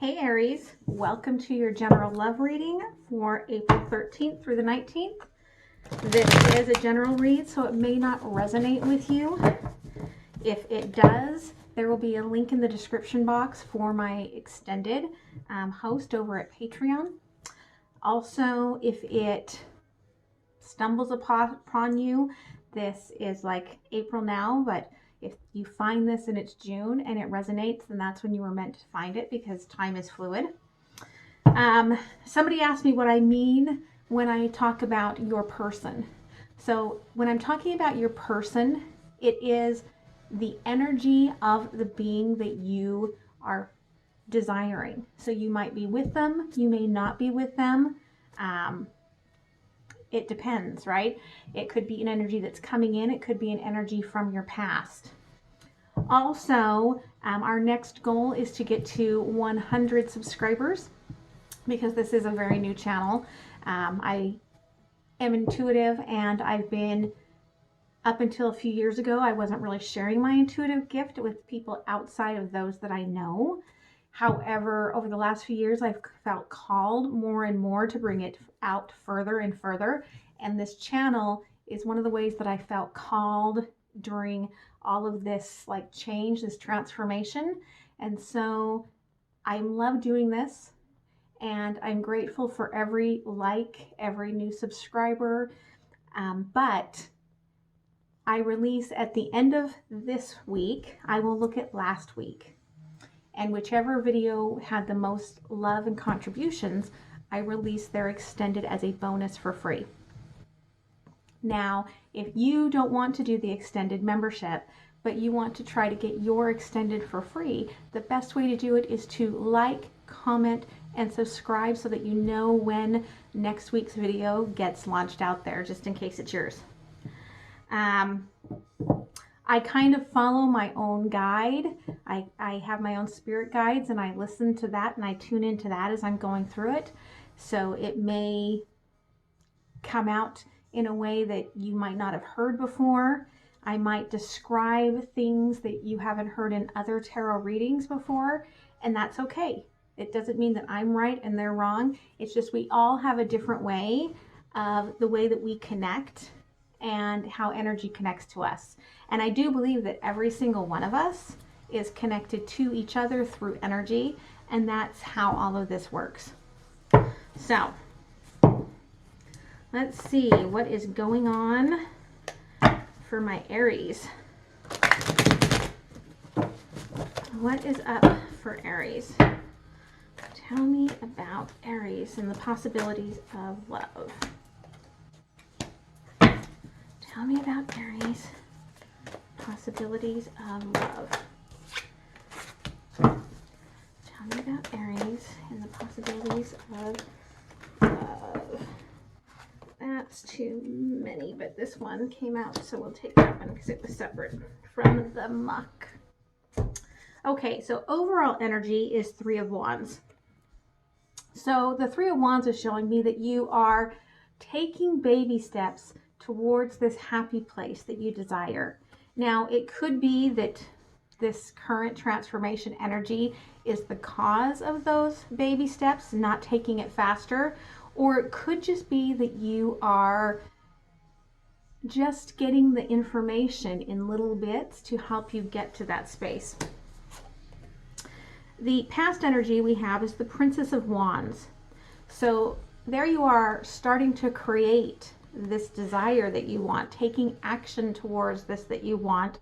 Hey Aries, welcome to your general love reading for April 13th through the 19th. This is a general read, so it may not resonate with you. If it does, there will be a link in the description box for my extended host over at Patreon. Also, if it stumbles upon you, this is like April now, but if you find this and it's June and it resonates, then that's when you were meant to find it, because time is fluid. Somebody asked me what I mean when I talk about your person. So when I'm talking about your person, it is the energy of the being that you are desiring. So you might be with them, you may not be with them. It depends, right? It could be an energy that's coming in. It could be an energy from your past. Also, our next goal is to get to 100 subscribers, because this is a very new channel. I am intuitive, and I've been, up until a few years ago, I wasn't really sharing my intuitive gift with people outside of those that I know. However, over the last few years, I've felt called more and more to bring it out further and further. And this channel is one of the ways that I felt called during all of this change, this transformation. And so I love doing this, and I'm grateful for every every new subscriber. But I release at the end of this week, I will look at last week. And whichever video had the most love and contributions, I release their extended as a bonus for free. Now, if you don't want to do the extended membership, but you want to try to get your extended for free, the best way to do it is to like, comment, and subscribe so that you know when next week's video gets launched out there, just in case it's yours. I kind of follow my own guide. I have my own spirit guides, and I listen to that and I tune into that as I'm going through it. So it may come out in a way that you might not have heard before. I might describe things that you haven't heard in other tarot readings before, and that's okay. It doesn't mean that I'm right and they're wrong. It's just we all have a different way of the way that we connect and how energy connects to us. And I do believe that every single one of us is connected to each other through energy, and that's how all of this works. So let's see what is going on for my Aries. What is up for Aries? Tell me about Aries and the possibilities of love. Tell me about Aries, possibilities of love. Tell me about Aries and the possibilities of love. That's too many, but this one came out, so we'll take that one because it was separate from the muck. Okay, so overall energy is Three of Wands. So the Three of Wands is showing me that you are taking baby steps towards this happy place that you desire. Now, it could be that this current transformation energy is the cause of those baby steps, not taking it faster, or it could just be that you are just getting the information in little bits to help you get to that space. The past energy we have is the Princess of Wands. So there you are, starting to create this desire that you want, taking action towards this that you want.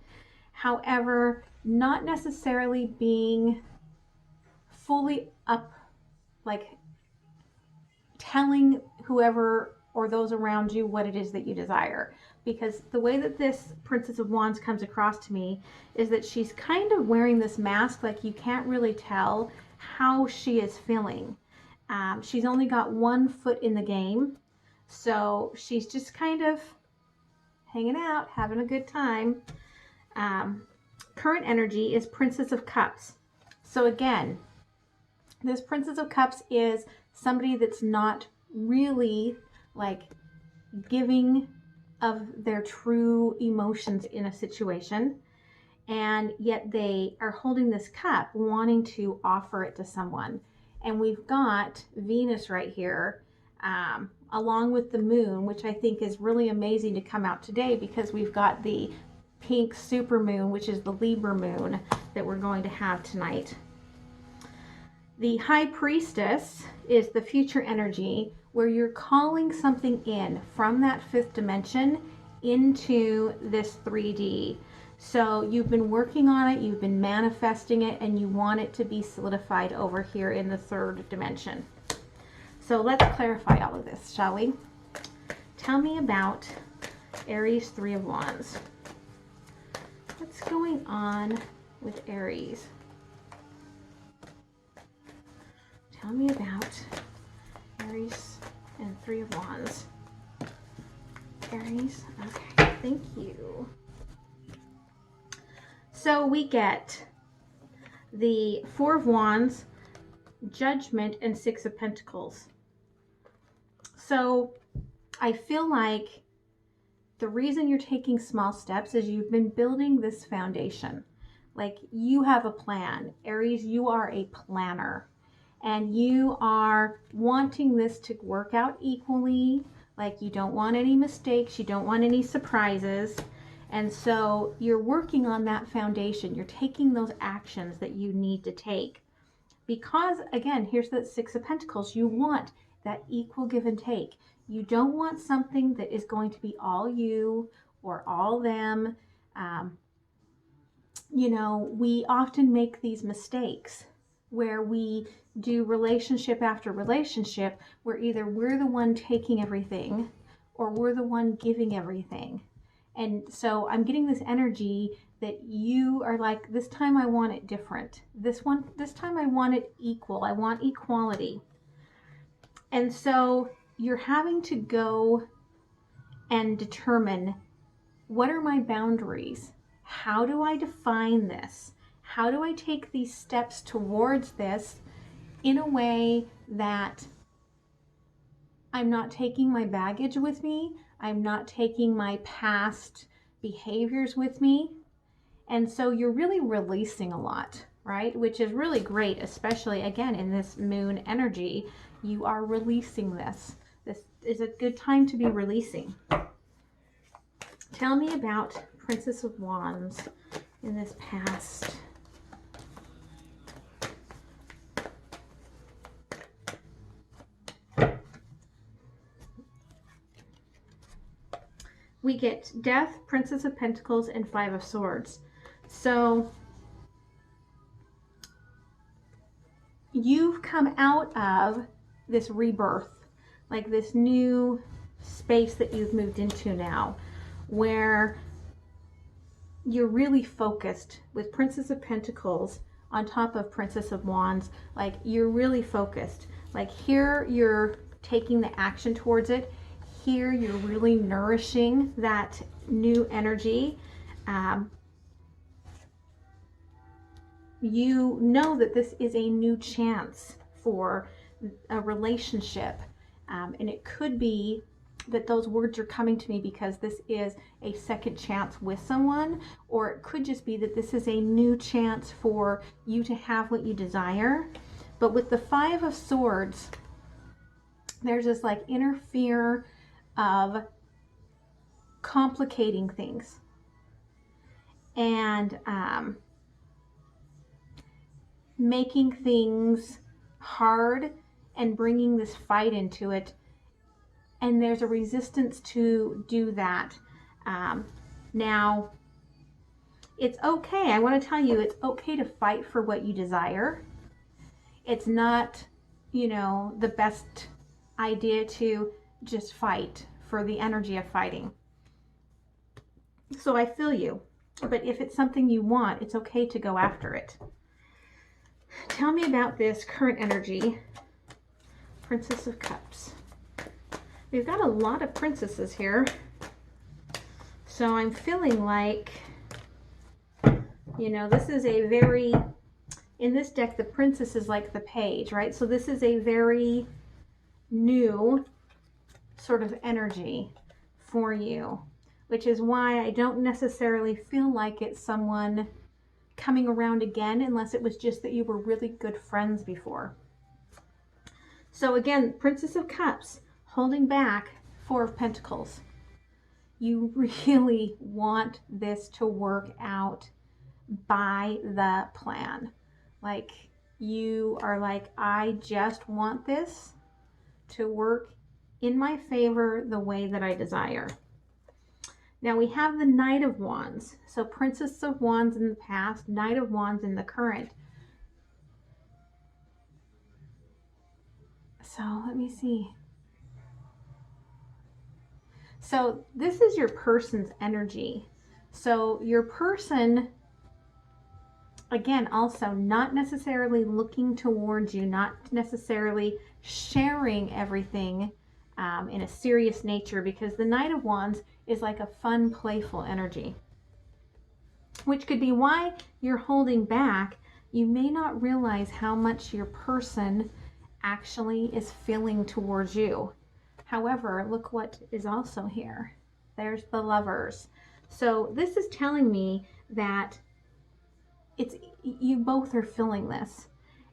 However, not necessarily being fully up, telling whoever or those around you what it is that you desire. Because the way that this Princess of Wands comes across to me is that she's kind of wearing this mask, like you can't really tell how she is feeling. She's only got one foot in the game. So she's just kind of hanging out, having a good time. Current energy is Princess of Cups. So again, this Princess of Cups is somebody that's not really giving of their true emotions in a situation. and yet they are holding this cup wanting to offer it to someone. And we've got Venus right here, along with the moon, which I think is really amazing to come out today, because we've got the pink super moon, which is the Libra moon that we're going to have tonight. The High Priestess is the future energy, where you're calling something in from that fifth dimension into this 3D. So you've been working on it, you've been manifesting it, and you want it to be solidified over here in the third dimension. So let's clarify all of this, shall we? Tell me about Aries, Three of Wands. What's going on with Aries? Tell me about Aries and Three of Wands. Aries, okay, thank you. So we get the Four of Wands, Judgment, and Six of Pentacles. So I feel like the reason you're taking small steps is you've been building this foundation. Like, you have a plan. Aries, you are a planner, and you are wanting this to work out equally. Like, you don't want any mistakes, you don't want any surprises. And so you're working on that foundation. You're taking those actions that you need to take. Because, again, here's the Six of Pentacles. You want that equal give and take. You don't want something that is going to be all you or all them. You know, we often make these mistakes where we do relationship after relationship, where either we're the one taking everything or we're the one giving everything. And so I'm getting this energy that you are like, this time I want it different. This time I want it equal. I want equality. And so you're having to go and determine, what are my boundaries? How do I define this? How do I take these steps towards this in a way that I'm not taking my baggage with me? I'm not taking my past behaviors with me. And so you're really releasing a lot, right? Which is really great, especially again in this moon energy. You are releasing this. This is a good time to be releasing. Tell me about Princess of Wands in this past. We get Death, Princess of Pentacles, and Five of Swords. So you've come out of this rebirth, like this new space that you've moved into now, where you're really focused with Princess of Pentacles on top of Princess of Wands. Like, you're really focused. Like, here you're taking the action towards it. Here you're really nourishing that new energy. You know that this is a new chance for a relationship. And it could be that those words are coming to me because this is a second chance with someone, or it could just be that this is a new chance for you to have what you desire. But with the Five of Swords, there's this like inner fear of complicating things and making things hard and bringing this fight into it. And there's a resistance to do that. Now, it's okay. I want to tell you, it's okay to fight for what you desire. It's not, you know, the best idea to just fight for the energy of fighting. So I feel you. But if it's something you want, it's okay to go after it. Tell me about this current energy. Princess of Cups. We've got a lot of princesses here. So I'm feeling like, you know, this is a very, in this deck, the princess is like the page, right? So this is a very new sort of energy for you, which is why I don't necessarily feel like it's someone coming around again, unless it was just that you were really good friends before. So again, Princess of Cups, holding back, Four of Pentacles. You really want this to work out by the plan. Like, you are like, I just want this to work in my favor the way that I desire. Now we have the Knight of Wands. So Princess of Wands in the past, Knight of Wands in the current. So let me see. So this is your person's energy. So your person, again, also not necessarily looking towards you, not necessarily sharing everything in a serious nature, because the Knight of Wands is like a fun, playful energy, which could be why you're holding back. You may not realize how much your person actually is feeling towards you. However, look what is also here. There's the Lovers. So this is telling me that it's, you both are feeling this.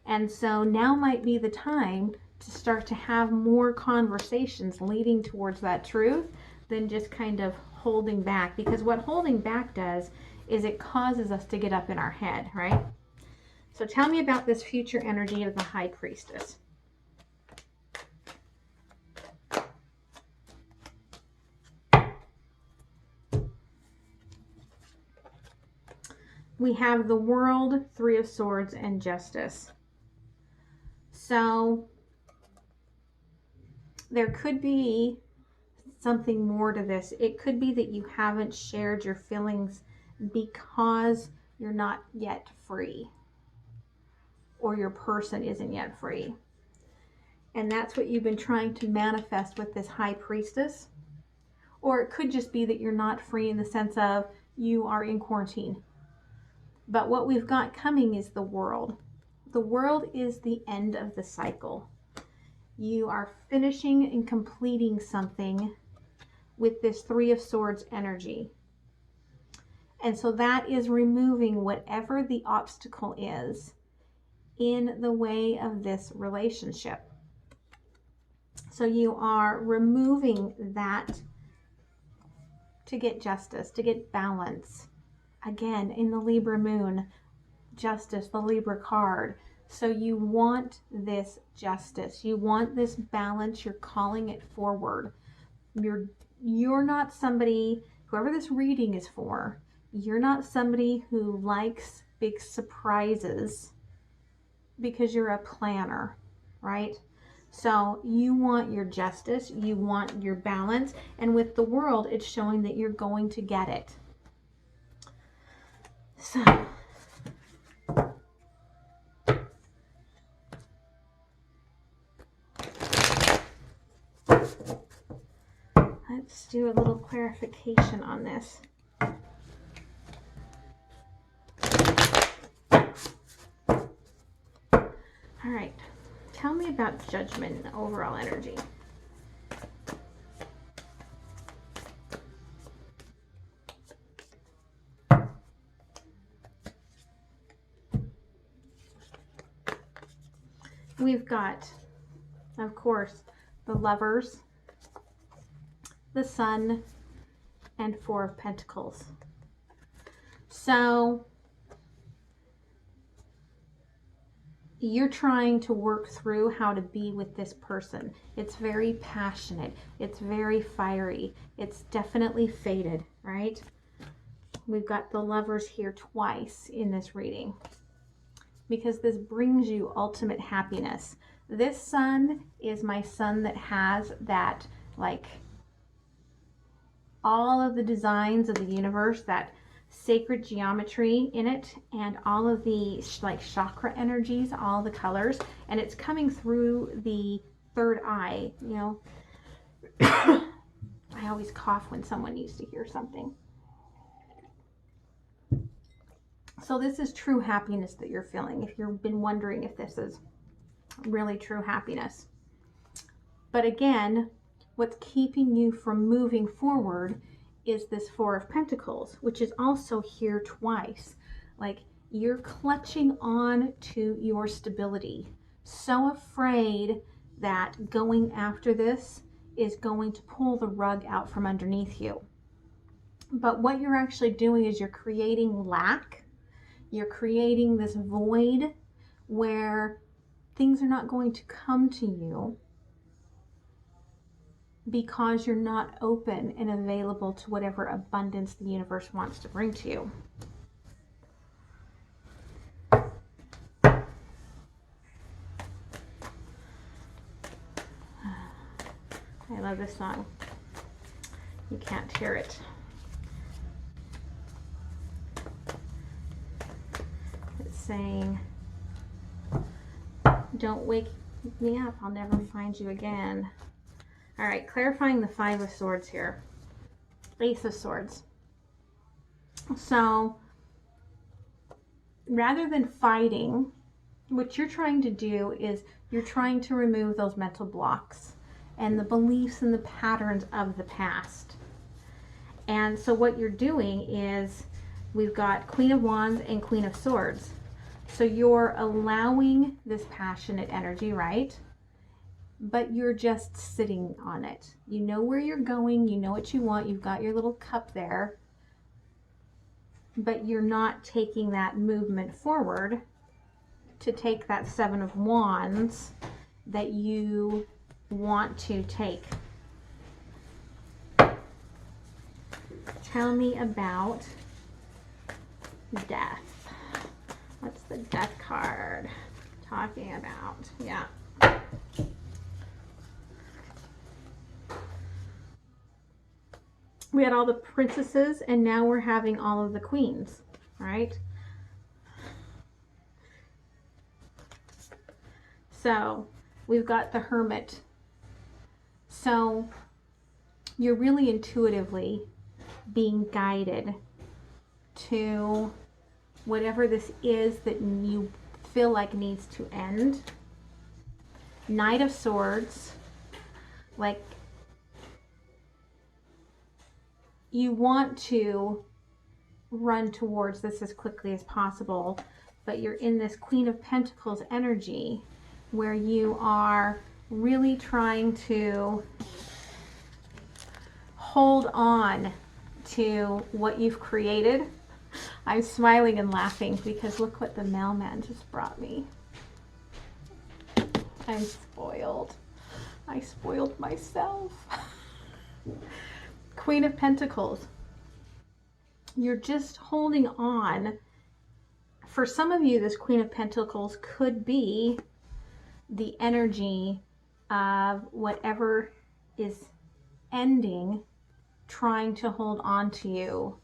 And so now might be the time to start to have more conversations leading towards that truth than just kind of holding back. Because what holding back does is it causes us to get up in our head, right? So tell me about this future energy of the High Priestess. We have the World, Three of Swords, and Justice. So there could be something more to this. It could be that you haven't shared your feelings because you're not yet free, or your person isn't yet free. And that's what you've been trying to manifest with this High Priestess. Or it could just be that you're not free in the sense of you are in quarantine. But what we've got coming is the World. The World is the end of the cycle. You are finishing and completing something with this Three of Swords energy. And so that is removing whatever the obstacle is in the way of this relationship. So you are removing that to get justice, to get balance. Again, in the Libra moon, justice, the Libra card. So you want this justice. You want this balance. You're calling it forward. You're not somebody, whoever this reading is for, you're not somebody who likes big surprises because you're a planner, right? So you want your justice, you want your balance, and with the World, it's showing that you're going to get it. So let's do a little clarification on this. All right, tell me about Judgment and overall energy. We've got, of course, the Lovers, the Sun, and Four of Pentacles. So you're trying to work through how to be with this person. It's very passionate. It's very fiery. It's definitely fated, right? We've got the Lovers here twice in this reading, because this brings you ultimate happiness. This sun is my sun that has that, like, all of the designs of the universe, that sacred geometry in it, and all of the like chakra energies, all the colors, and it's coming through the third eye, you know. I always cough when someone needs to hear something. So this is true happiness that you're feeling, if you've been wondering if this is really true happiness. But again, what's keeping you from moving forward is this Four of Pentacles, which is also here twice. Like, You're clutching on to your stability. So afraid that going after this is going to pull the rug out from underneath you. But what you're actually doing is you're creating lack. You're creating this void where things are not going to come to you because you're not open and available to whatever abundance the universe wants to bring to you. I love this song. You can't hear it. It's saying, don't wake me up, I'll never find you again. All right, clarifying the Five of Swords here. Ace of Swords. So rather than fighting, what you're trying to do is you're trying to remove those mental blocks and the beliefs and the patterns of the past. And so what you're doing is, we've got Queen of Wands and Queen of Swords. So you're allowing this passionate energy, right? But you're just sitting on it. You know where you're going, you know what you want, you've got your little cup there, but you're not taking that movement forward to take that Seven of Wands that you want to take. Tell me about death. What's the death card talking about? Yeah. We had all the princesses, and now we're having all of the queens, right? So we've got the Hermit. So you're really intuitively being guided to whatever this is that you feel like needs to end. Knight of Swords, like you want to run towards this as quickly as possible, but you're in this Queen of Pentacles energy where you are really trying to hold on to what you've created. I'm smiling and laughing because look what the mailman just brought me. I'm spoiled. I spoiled myself. Queen of Pentacles. You're just holding on. For some of you, this Queen of Pentacles could be the energy of whatever is ending, trying to hold on to you,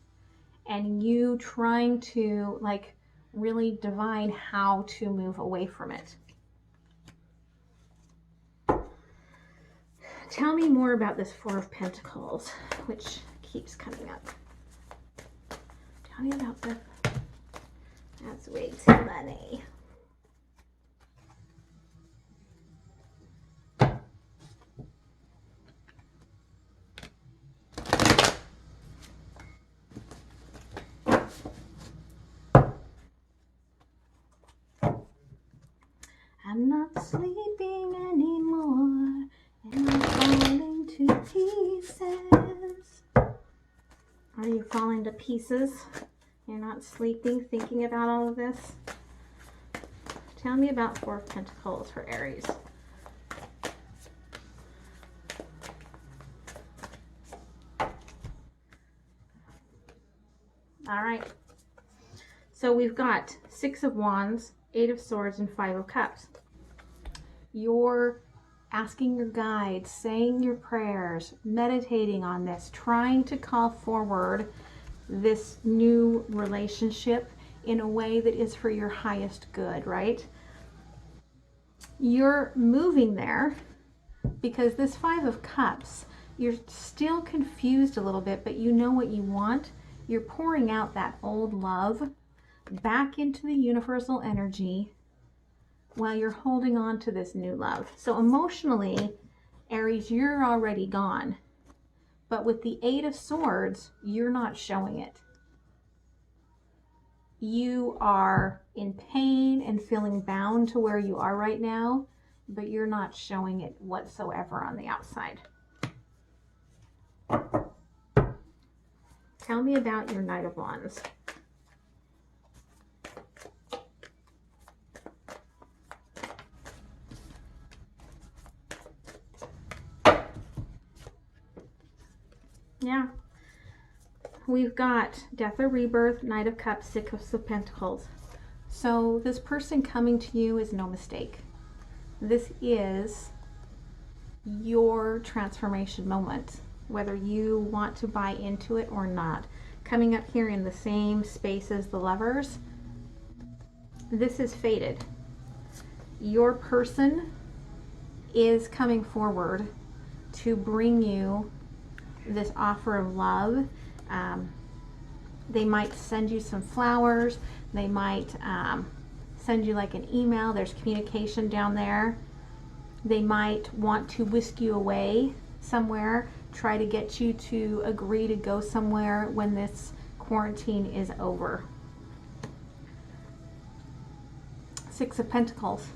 and you trying to like really divine how to move away from it. Tell me more about this Four of Pentacles, which keeps coming up. Tell me about the... That's way too many. I'm not sleeping anymore, and I'm falling to pieces. Are you falling to pieces? You're not sleeping, thinking about all of this? Tell me about Four of Pentacles for Aries. All right. So we've got Six of Wands, Eight of Swords, and Five of Cups. You're asking your guides, saying your prayers, meditating on this, trying to call forward this new relationship in a way that is for your highest good, right? You're moving there because this Five of Cups, you're still confused a little bit, but you know what you want. You're pouring out that old love back into the universal energy while you're holding on to this new love. So emotionally, Aries, you're already gone. But with the Eight of Swords, you're not showing it. you are in pain and feeling bound to where you are right now, but you're not showing it whatsoever on the outside. Tell me about your Knight of Wands. Yeah. We've got Death or Rebirth, Knight of Cups, Six of Pentacles. So this person coming to you is no mistake. This is your transformation moment, whether you want to buy into it or not. Coming up here in the same space as the Lovers, this is fated. Your person is coming forward to bring you this offer of love. They might send you some flowers. They might send you like an email. There's communication down there. They might want to whisk you away somewhere, try to get you to agree to go somewhere when this quarantine is over. Six of Pentacles.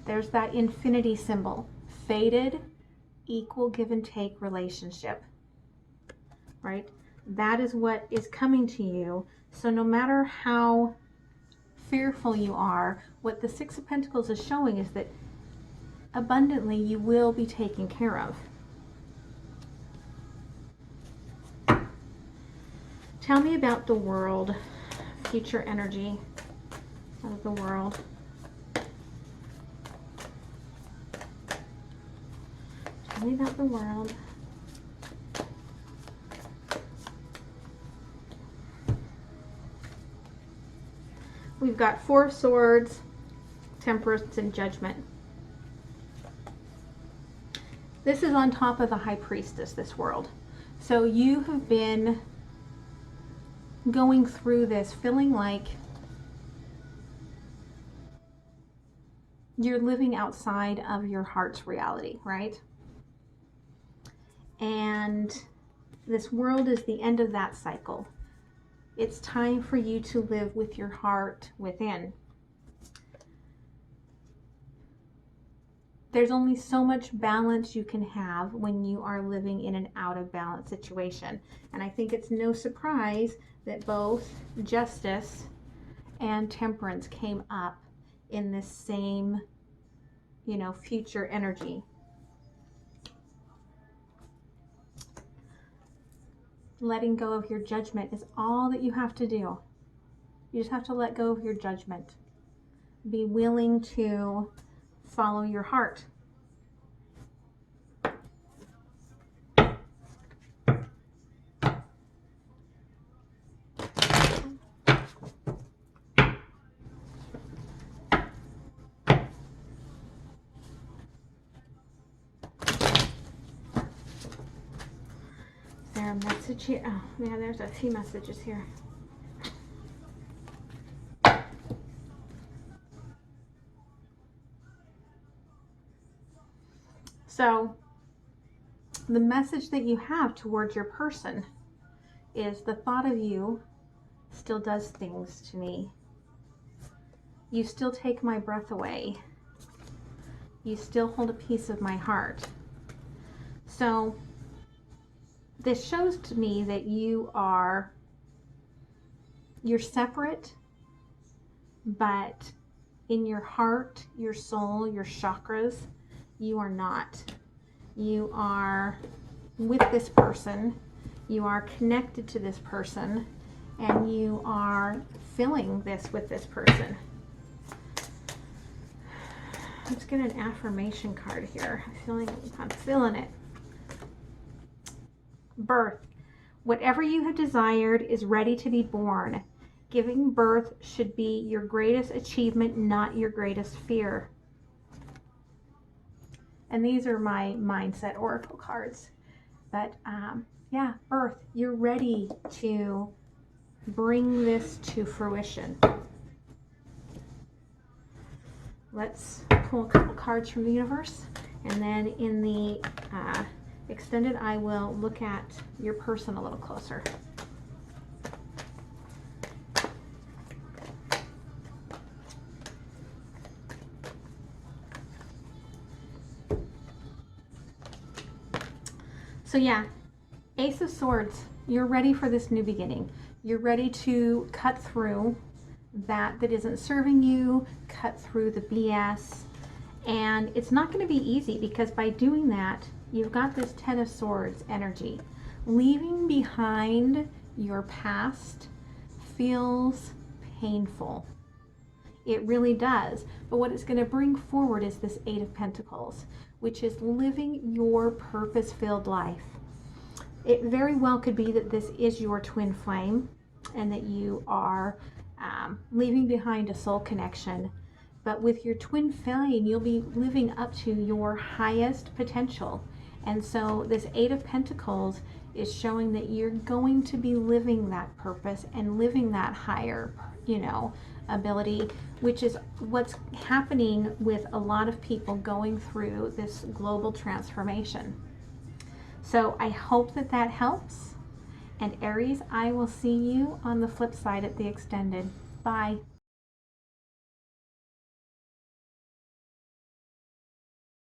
There's that infinity symbol. Fated, equal give and take relationship. Right? That is what is coming to you. So no matter how fearful you are, what the Six of Pentacles is showing is that abundantly you will be taken care of. Tell me about the World, future energy of the World. Tell me about the World. We've got Four of Swords, Temperance, and Judgment. This is on top of the High Priestess, this World. So you have been going through this feeling like you're living outside of your heart's reality, right? And this World is the end of that cycle. It's time for you to live with your heart within. There's only so much balance you can have when you are living in an out of balance situation. And I think it's no surprise that both Justice and Temperance came up in this same, future energy. Letting go of your judgment is all that you have to do. You just have to let go of your judgment. Be willing to follow your heart. Is there a message here? Oh, yeah, there's a few messages here. So the message that you have towards your person is the thought of you still does things to me. You still take my breath away. You still hold a piece of my heart. So this shows to me that you're separate, but in your heart, your soul, your chakras, you are not. You are with this person. You are connected to this person, and you are feeling this with this person. Let's get an affirmation card here. I'm feeling it. Birth. Whatever you have desired is ready to be born. Giving birth should be your greatest achievement, not your greatest fear. And these are my Mindset Oracle cards. But yeah, birth. You're ready to bring this to fruition. Let's pull a couple cards from the universe. And then in the extended, I will look at your person a little closer. So yeah, Ace of Swords, you're ready for this new beginning. You're ready to cut through that isn't serving you, cut through the BS. And it's not going to be easy, because by doing that, you've got this Ten of Swords energy. Leaving behind your past feels painful. It really does. But what it's going to bring forward is this Eight of Pentacles, which is living your purpose-filled life. It very well could be that this is your twin flame and that you are leaving behind a soul connection. But with your twin flame, you'll be living up to your highest potential. And so this Eight of Pentacles is showing that you're going to be living that purpose and living that higher, ability, which is what's happening with a lot of people going through this global transformation. So I hope that that helps. And Aries, I will see you on the flip side at the extended. Bye.